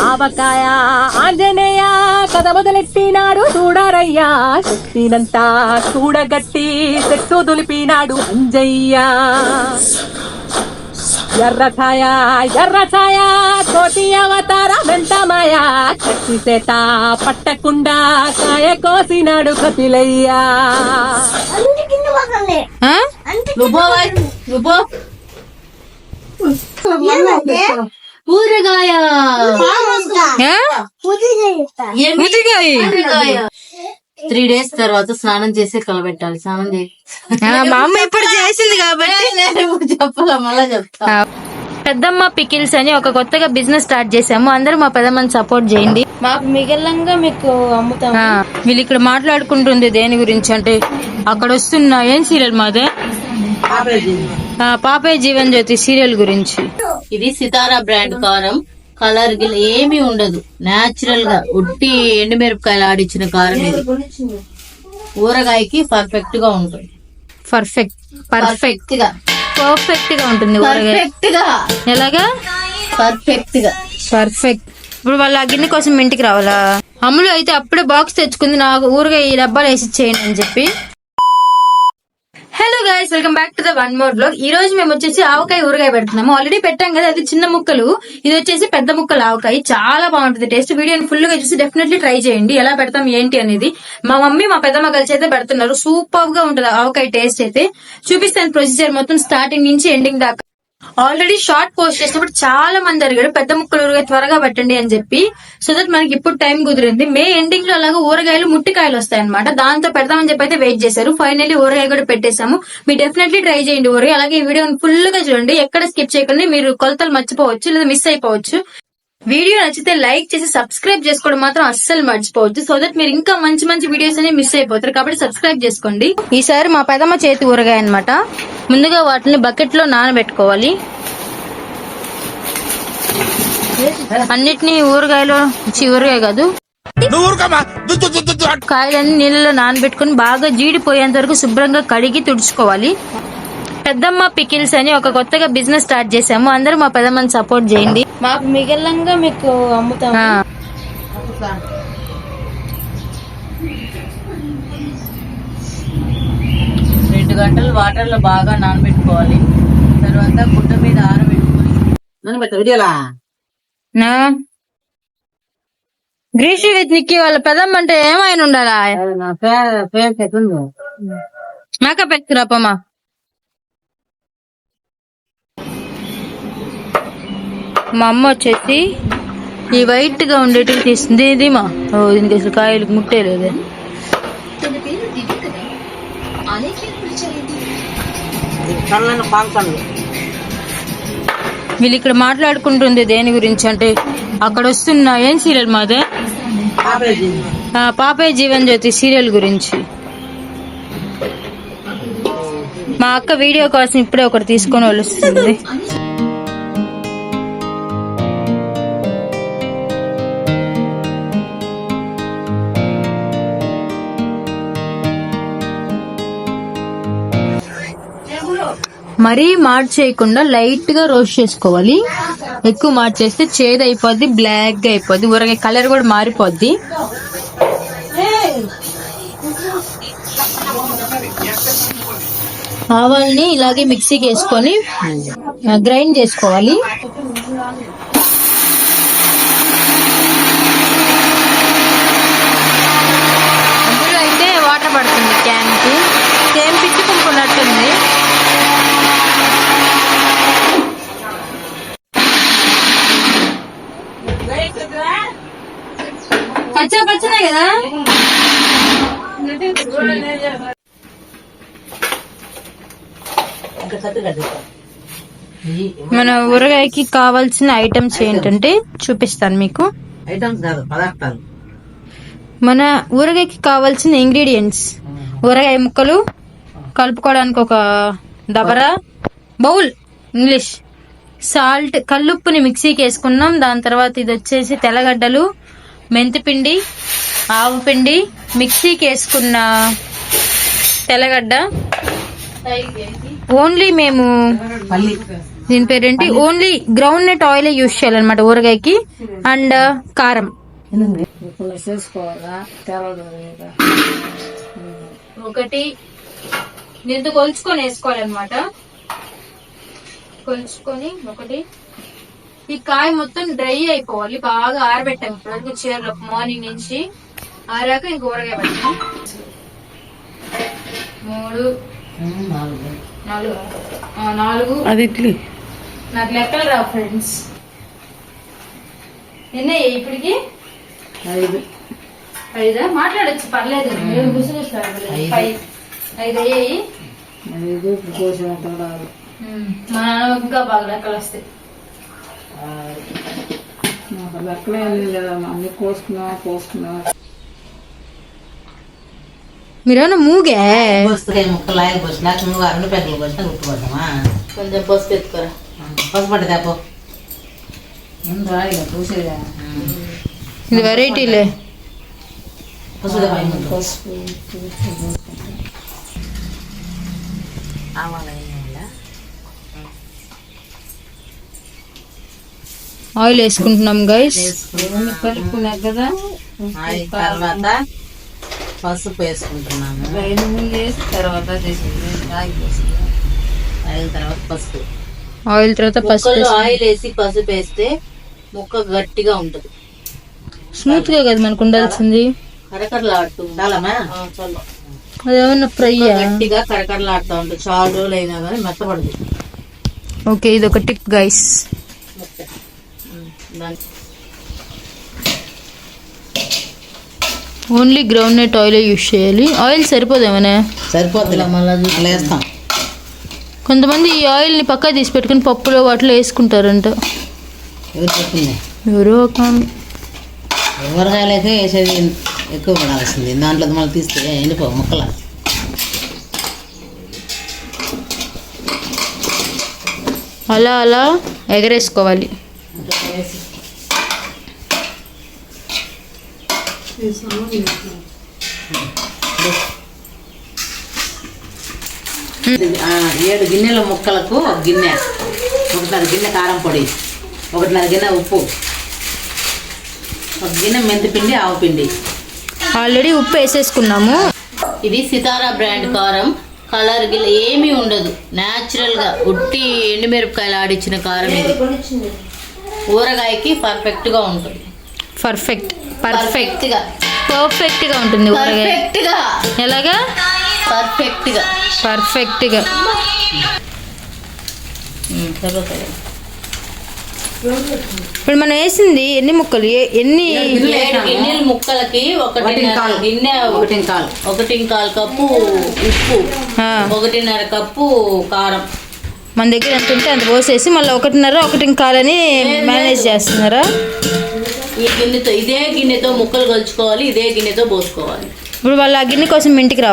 ఆవకాయ ఆంజనేయ కథ మొదలెట్టినాడు చూడారయ్యా శక్తినంతా కూడగట్టి చెట్టు దులిపినాడు అంజయ్య ఎర్రఛాయ ఎర్రఛాయ కోటి అవతార వెంటమాయ కత్తి చేత పట్టకుండా కాయ కోసినాడు కపిలయ్యా ఊరగాయ 3 days తర్వాత స్నానం చేసి కలబెట్టాలి. స్నానం చేసి మా అమ్మ ఇప్పుడు చేసింది కాబట్టి చెప్పాలా మళ్ళా చెప్తా. పెద్దమ్మ పికిల్స్ అని ఒక కొత్తగా బిజినెస్ స్టార్ట్ చేసాము. అందరూ మా పెద్దమ్మని సపోర్ట్ చేయండి. మాకు మిగలంగా మీకు అమ్ముతాం. వీళ్ళు ఇక్కడ మాట్లాడుకుంటుంది దేని గురించి అంటే అక్కడ వస్తున్న ఏం సీరియల్ మాదే పాపే జీవన్ జ్యోతి సీరియల్ గురించి. ఇది సితారా బ్రాండ్ కారం. కలర్ గిల్ ఏమీ ఉండదు, నేచురల్ గా ఉట్టి ఎండుమిరపకాయలు ఆడిచ్చిన కారం ఇది. ఊరగాయకి పర్ఫెక్ట్ గా ఉంటుంది. పర్ఫెక్ట్ గా పర్ఫెక్ట్ గా ఉంటుంది. పర్ఫెక్ట్ గా ఎలాగా పర్ఫెక్ట్ గా పర్ఫెక్ట్. ఇప్పుడు వాళ్ళ గిన్నె కోసం ఇంటికి రావాలా? అమ్ములు అయితే అప్పుడే బాక్స్ తెచ్చుకుంది, నాకు ఊరగాయ ఈ డబ్బాలు వేసి చేయండి అని చెప్పి. Hello guys, welcome back to the one more blog. ఈ రోజు మేము వచ్చేసి ఆవకాయ ఊరగాయ పెడుతున్నాము. ఆల్రెడీ పెట్టాం కదా, అది చిన్న ముక్కలు, ఇది వచ్చేసి పెద్ద ముక్కలు ఆవకాయ. చాలా బాగుంటుంది టేస్ట్. వీడియోని ఫుల్ గా చూసి డెఫినెట్లీ ట్రై చేయండి ఎలా పెడతాం ఏంటి అనేది. మా మమ్మీ మా పెద్దమ్మ కలిసి అయితే పెడుతున్నారు. సూపర్ గా ఉంటుంది ఆవకాయ టేస్ట్ అయితే. చూపిస్తాను ప్రొసీజర్ మొత్తం స్టార్టింగ్ నుంచి ఎండింగ్ దాకా. ఆల్రెడీ షార్ట్ పోస్ట్ చేసినప్పుడు చాలా మంది అడిగారు పెద్ద ముక్కలు ఊరగాయ త్వరగా పెట్టండి అని చెప్పి. సో దట్ మనకి ఇప్పుడు టైం కుదిరింది. మే ఎండింగ్ లో అలాగా ఊరగాయలు ముట్టికాయలు వస్తాయి అనమాట, దాంతో పెడదామని చెప్పి అయితే వెయిట్ చేశారు. ఫైనల్లీ ఊరగాయ కూడా పెట్టేశాము. మీరు డెఫినెట్లీ ట్రై చేయండి ఊరగాయ. అలాగే ఈ వీడియోని ఫుల్ గా చూడండి, ఎక్కడ స్కిప్ చేయకండి. మీరు కొలతలు మర్చిపోవచ్చు లేదా మిస్ అయిపోవచ్చు. వీడియో నచ్చితే లైక్ చేసి సబ్స్క్రైబ్ చేసుకోవడం మాత్రం అస్సలు మర్చిపోవచ్చు. సో దట్ మీరు ఇంకా మంచి మంచి వీడియోస్ అనేవి మిస్ అయిపోతారు. కాబట్టి సబ్స్క్రైబ్ చేసుకోండి. ఈసారి మా పెదమ్మ చేతి ఊరగాయ అన్నమాట. ముందుగా వాటిని బకెట్ లో నానబెట్టుకోవాలి. అన్నిటినీ ఊరగాయలో ఊరగాయ కాదు కాయలన్నీ నీళ్ళలో నానబెట్టుకుని బాగా జీడిపోయేంత వరకు శుభ్రంగా కడిగి తుడుచుకోవాలి. పెద్దమ్మ పికిల్స్ అని ఒక కొత్తగా బిజినెస్ స్టార్ట్ చేసాము. అందరూ మా పెద్దమ్మని సపోర్ట్ చేయండి. మాకు మిగలంగా మీకు అమ్ముతాం. 2 గంటలు వాటర్ లో బాగా నానబెట్టుకోవాలి. తర్వాత గుడ్డ మీద ఆరబెట్టుకోవాలి. గ్రీషి విత్ నిక్కి వాళ్ళ పెద్దమ్మ అంటే ఏమైనా ఉండాలా? మేకప్ ఎత్తురాపమ్మా. మా అమ్మ వచ్చేసి ఈ వైట్ గా ఉండేటివి తీస్తుంది. ఇదిమా దీనికి అసలు కాయలు ముట్టే లేదే. వీళ్ళు ఇక్కడ మాట్లాడుకుంటుంది దేని గురించి అంటే అక్కడ వస్తున్న ఏం సీరియల్ మాదే పాపే జీవన్ జ్యోతి సీరియల్ గురించి. మా అక్క వీడియో కోసం ఇప్పుడే ఒకటి తీసుకొని వస్తుంది. మరీ మార్చేయకుండా లైట్ గా రోస్ట్ చేసుకోవాలి. ఎక్కువ మార్చేస్తే చేదు అయిపోద్ది, బ్లాక్ గా అయిపోద్ది, ఊరగాయ కలర్ కూడా మారిపోద్ది. ఆవాల్ని ఇలాగే మిక్సీకి వేసుకొని గ్రైండ్ చేసుకోవాలి. అందులో అయితే వాటర్ పడుతుంది క్యాన్ కి. సేమ్ పిచ్చుకుంటున్నట్టుంది. పచ్చనే కదా. మన ఊరగాయకి కావాల్సిన ఐటమ్స్ ఏంటంటే చూపిస్తాను మీకు. మన ఊరగాయకి కావాల్సిన ఇంగ్రీడియంట్స్: ఊరగాయ ముక్కలు, కలుపుకోవడానికి ఒక దబరా, బౌల్ ఇంగ్లీష్, సాల్ట్, కల్లుప్పుని మిక్సీకి వేసుకున్నాం. దాని తర్వాత ఇది వచ్చేసి తెల్లగడ్డలు, మెంతిపిండి, ఆవు పిండి, మిక్సీకి వేసుకున్న తెల్లగడ్డ. ఓన్లీ మేము దీని పేరేంటి, only groundnut oil use చేయాలన్నమాట ఊరగాయకి. అండ్ కారం ఒకటి దీంతో కొలుచుకొని వేసుకోవాలన్నమాట. కొలుచుకొని ఒకటి, ఈ కాయ మొత్తం డ్రై అయిపోవాలి, బాగా ఆరబెట్టాం ఇప్పటివరకు చీరలో మార్నింగ్ నుంచి. ఆరాక ఇంక ఊరగాయ పెట్టాం. 3 4 అది ఇడ్లీ నాకు లెక్కలు రావు ఫ్రెండ్స్. ఎన్ని ఇప్పటికి 5 మాట్లాడచ్చు పర్లేదు. 5 అయ్యాయి. మా నాన్న ఇంకా బాగా లెక్కలు వస్తాయి. మీరేమన్నా మూగే ముక్కలు ఆయిల్ పోసినా నువ్వు 2 పెద్దలు పోసినా గుర్తుపడతామా? కొంచెం పసుపు ఎత్తుకోరా. పసుపు పట్టదా పో. ఇది వెరైటీలే. ఆయిల్ వేసుకుంటున్నాం గైస్. కదా తర్వాత పసుపు వేసుకుంటున్నాము. తర్వాత పసుపు, ఆయిల్ తర్వాత పసుపు. ఆయిల్ వేసి పసుపు వేస్తే ముక్క గట్టిగా ఉంటది. స్మూత్ గా కదా మనకు ఉండాల్సింది. కరకరలాడుతూ ఉండాలమ్మా. అదేమన్నా ఫ్రై గట్టిగా కరకరలాడుతూ ఉంటుంది. చాలా రోజులు అయినా కానీ మెత్తపడదు. ఓకే, ఇది ఒక tip guys. Only groundnut oil use చేయాలి. ఆయిల్ సరిపోదేమనే? సరిపోద్ది, మళ్ళీ వేస్తాం. కొంతమంది ఈ ఆయిల్ ని పక్కా తీసి పెట్టుకుని పప్పులో వాటిలో వేసుకుంటారంట. ఎవరు చెప్పింది? ఎవరో ఒక ఊరగాయలకే వేసేది ఎక్కువ పడాల్సింది. దాంట్లో మళ్ళీ తీస్తే ఎండిపో ముక్కల. అలా అలా ఎగరేసుకోవాలి. ఏడు గిన్నెల ముక్కలకు ఒక గిన్నె, 1.5 గిన్నె కారం పొడి, 1.5 గిన్నె ఉప్పు, 1 గిన్నె మెంతిపిండి, ఆవు పిండి. ఆల్రెడీ ఉప్పు వేసేసుకున్నాము. ఇది సితారా బ్రాండ్ కారం. కలర్ గిల్ ఏమీ ఉండదు, న్యాచురల్ గా ఉట్టి ఎండుమిరపకాయలు ఆడిచ్చిన కారం. ఇది ఊరగాయకి పర్ఫెక్ట్ గా ఉంటుంది. పర్ఫెక్ట్ గా ఉంటుంది ఊరగాయ. ఎలాగా? పర్ఫెక్ట్ గా. ఇప్పుడు మనం వేసింది ఎన్ని ముక్కలు? ఎన్ని గిన్నెల ముక్కలకి 1.5 గిన్నె, 1.25 కప్పు ఉప్పు, 1.5 కప్పు కారం. మన దగ్గర ఎంత ఉంటే అంత పోసేసి మళ్ళీ 1.5 1.25 అని మేనేజ్ చేస్తున్నారా? ఈ గిన్నెతో, ఇదే గిన్నెతో ముక్కలు కలుచుకోవాలి, ఇదే గిన్నెతో పోసుకోవాలి. ఇప్పుడు వాళ్ళు ఆ గిన్నె కోసం మీ ఇంటికి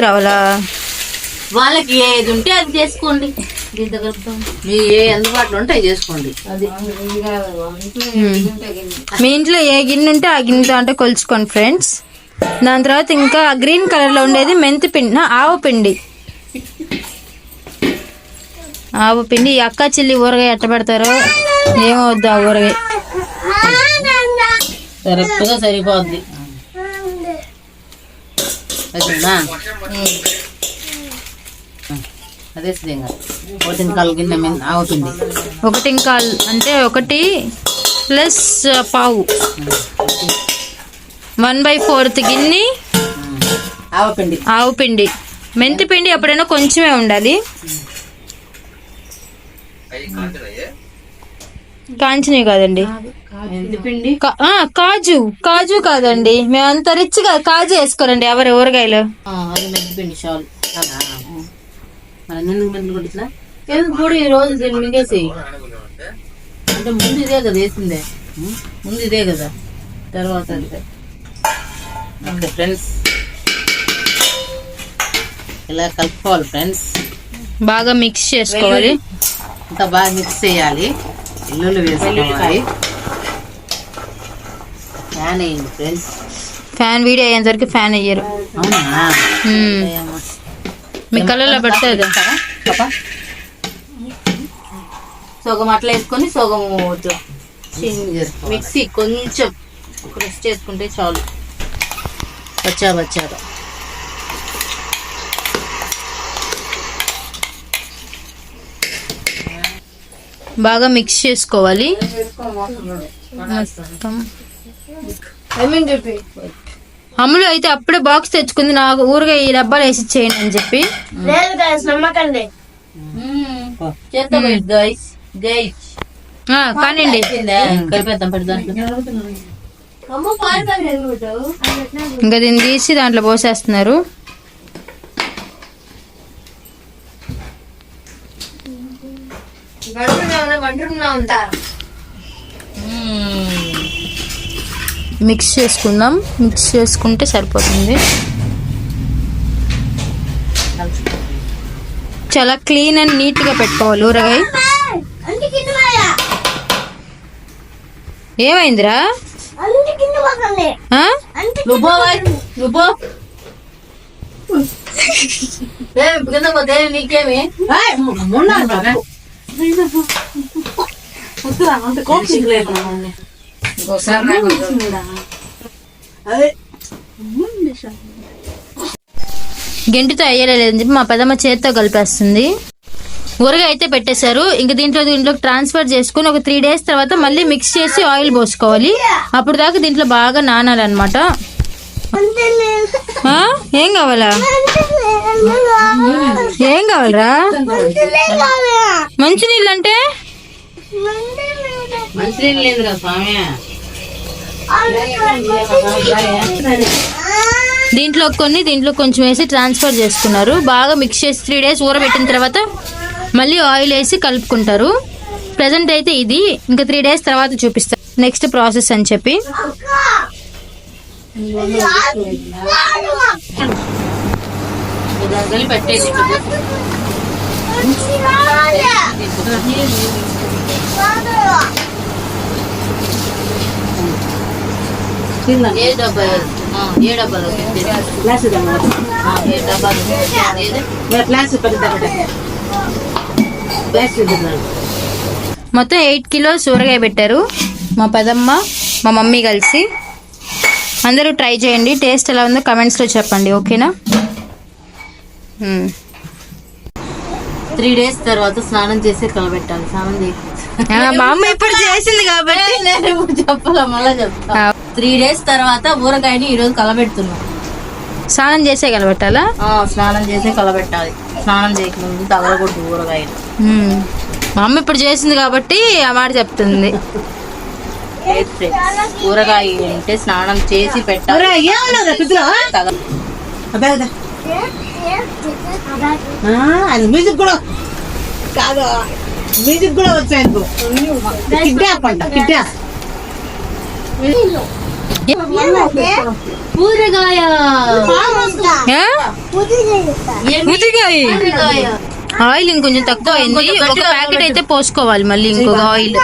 రావాలా? వాళ్ళకి ఏది ఉంటే అది చేసుకోండి. మీ ఏ అందుబాటులో ఉంటే అది చేసుకోండి. అది మీ ఇంట్లో ఏ గిన్నె ఉంటే ఆ గిన్నెతో అంటే కొలుచుకోండి ఫ్రెండ్స్. దాని తర్వాత ఇంకా గ్రీన్ కలర్ లో ఉండేది మెంతి పిండి, ఆవు పిండి. ఈ అక్క చెల్లి ఊరగాయ ఎట్ట పెడతారో ఏమవుద్దు. ఆ ఊరగాయ కరెక్ట్గా సరిపోద్ది. అదే 1.25 గిన్నె ఆవు పిండి. 1.25 అంటే 1 ప్లస్ పావు, 1/4 గిన్నె ఆవు పిండి. మెంతి పిండి ఎప్పుడైనా కొంచెమే ఉండాలి. కాంచినవి కాదండి, కాజు కాదండి. మేమంతా రిచ్ గా కాజు వేసుకోరండి ఎవరు ఊరగాయలు. పొడి ఈ రోజు మింగేసి అంటే ముందు ఇదే కదా వేసిందే, ముందు ఇదే కదా, తర్వాత ఫ్రెండ్స్ ఇలా కలుపుకోవాలి ఫ్రెండ్స్. బాగా మిక్స్ చేసుకోవాలి. అంత బాగా మిక్స్ చేయాలి. ఎల్లుల్లి వేసుకోవాలి. ఫ్యాన్ వేయండి ఫ్రెండ్స్. ఫ్యాన్ వీడియో అయ్యేంత వరకు ఫ్యాన్ అయ్యారు. అవునా? మీ కళ్ళలో పెడితే అదే. పాపా సగం అట్లా వేసుకొని సగం ఇట్లా మిక్సీ కొంచెం క్రష్ చేసుకుంటే చాలు. వచ్చాగా బాగా మిక్స్ చేసుకోవాలి. అమ్ములు అయితే అప్పుడే బాక్స్ తెచ్చుకుంది, నాకు ఊరుగా ఈ డబ్బాలు వేసి ఇచ్చేయండి అని చెప్పి. కానివ్వండి. కలిపేద్దాం పెడదాం. ఇంకా దీన్ని తీసి దాంట్లో పోసేస్తున్నారు. మిక్స్ చేసుకుందాం. మిక్స్ చేసుకుంటే సరిపోతుంది. చాలా క్లీన్ అండ్ నీట్ గా పెట్టుకోవాలి ఊరగాయ. ఏమైందిరా? నీకేమి గెంటితో అయ్యలేదని చెప్పి మా పెద్దమ్మ చేతితో కలిపేస్తుంది. ఊరగాయ అయితే పెట్టేశారు. ఇంకా దీంట్లోకి ట్రాన్స్ఫర్ చేసుకుని ఒక 3 days తర్వాత మళ్ళీ మిక్స్ చేసి ఆయిల్ పోసుకోవాలి. అప్పుడు దాకా దీంట్లో బాగా నానాలన్నమాట. ఏం కావాలా? ఏం కావాలరా? మంచినీళ్ళు అంటే దీంట్లో కొన్ని దీంట్లో కొంచెం వేసి ట్రాన్స్ఫర్ చేసుకున్నారు. బాగా మిక్స్ చేసి 3 days ఊరబెట్టిన తర్వాత మళ్ళీ ఆయిల్ వేసి కలుపుకుంటారు. ప్రెసెంట్ అయితే ఇది. ఇంకా 3 days తర్వాత చూపిస్తారు నెక్స్ట్ ప్రాసెస్ అని చెప్పి. పెట్టేసి ఏ డబ్బాలో మొత్తం 8 kilos ఊరగాయ పెట్టారు మా పెదమ్మ మా మమ్మీ కలిసి. అందరూ ట్రై చేయండి. టేస్ట్ ఎలా ఉందో కమెంట్స్ లో చెప్పండి. ఓకేనా? 3 days తర్వాత స్నానం చేసి కలబెట్టాలి. స్నానం చేసి మా అమ్మ ఇప్పుడు చేసింది కాబట్టి నేను ఇప్పుడు చెప్పాలా, మళ్ళా చెప్తా. 3 days తర్వాత ఊరగాయని ఈ రోజు కలబెడుతున్నాం. స్నానం చేసే కలబెట్టాలా? స్నానం చేసే కలబెట్టాలి. స్నానం చేయకముందు తగలకూడదు ఊరగాయ. మా అమ్మ ఇప్పుడు చేసింది కాబట్టి ఆ మాట చెప్తుంది. ఊరగాయ అంటే స్నానం చేసి పెట్టాలి. మ్యూజిక్ కూడా కాదు, మ్యూజిక్ కూడా వచ్చాయి. ఊరగాయ ఆయిల్ ఇంకొంచెం తక్కువ అయింది. ఒక ప్యాకెట్ అయితే పోసుకోవాలి మళ్ళీ ఇంకొక ఆయిల్.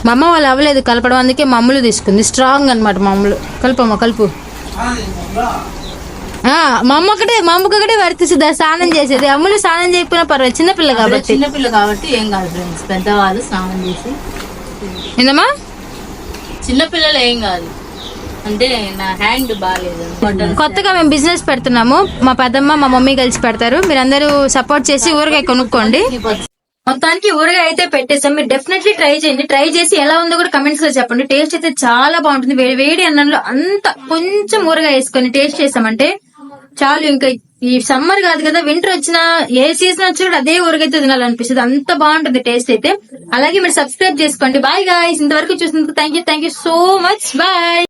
మా అమ్మ వాళ్ళు అవ్వలేదు కలపడం, అందుకే మమ్మలు తీసుకుంది. స్ట్రాంగ్ అనమాట మమ్మలు. కలుపమ్మ కలుపు. మా అమ్మకటే వర్తిస్తుంది స్నానం చేసేది. అమ్ములు స్నానం చేయకపోయినా పర్వాలేదు, చిన్నపిల్ల కాబట్టి ఏం కాదు ఫ్రెండ్స్. పెద్దవాళ్ళు స్నానం చేసి ఏందమ్మా, చిన్నపిల్లలు ఏం కాదు. అంటే నా హ్యాండ్ బాగాలేదు. కొత్తగా మేము బిజినెస్ పెడుతున్నాము. మా పెద్దమ్మ మా మమ్మీ కలిసి పెడతారు. మీరందరూ సపోర్ట్ చేసి ఊరగాయ కొనుక్కోండి. మొత్తానికి ఊరగాయ అయితే పెట్టేసాం. మీరు డెఫినెట్లీ ట్రై చేయండి. ట్రై చేసి ఎలా ఉందో కూడా కమెంట్స్ లో చెప్పండి. టేస్ట్ అయితే చాలా బాగుంటుంది. వేడి అన్నంలో అంత కొంచెం ఊరగాయ వేసుకొని టేస్ట్ చేసామంటే చాలు. ఇంకా ఈ సమ్మర్ కాదు కదా, వింటర్ వచ్చినా ఏ సీజన్ వచ్చినా కూడా అదే ఊరగాయతో తినాలనిపిస్తుంది. అంత బాగుంటుంది టేస్ట్ అయితే. అలాగే మీరు సబ్స్క్రైబ్ చేసుకోండి. Bye guys. ఇంతవరకు చూసినందుకు thank you so much. Bye.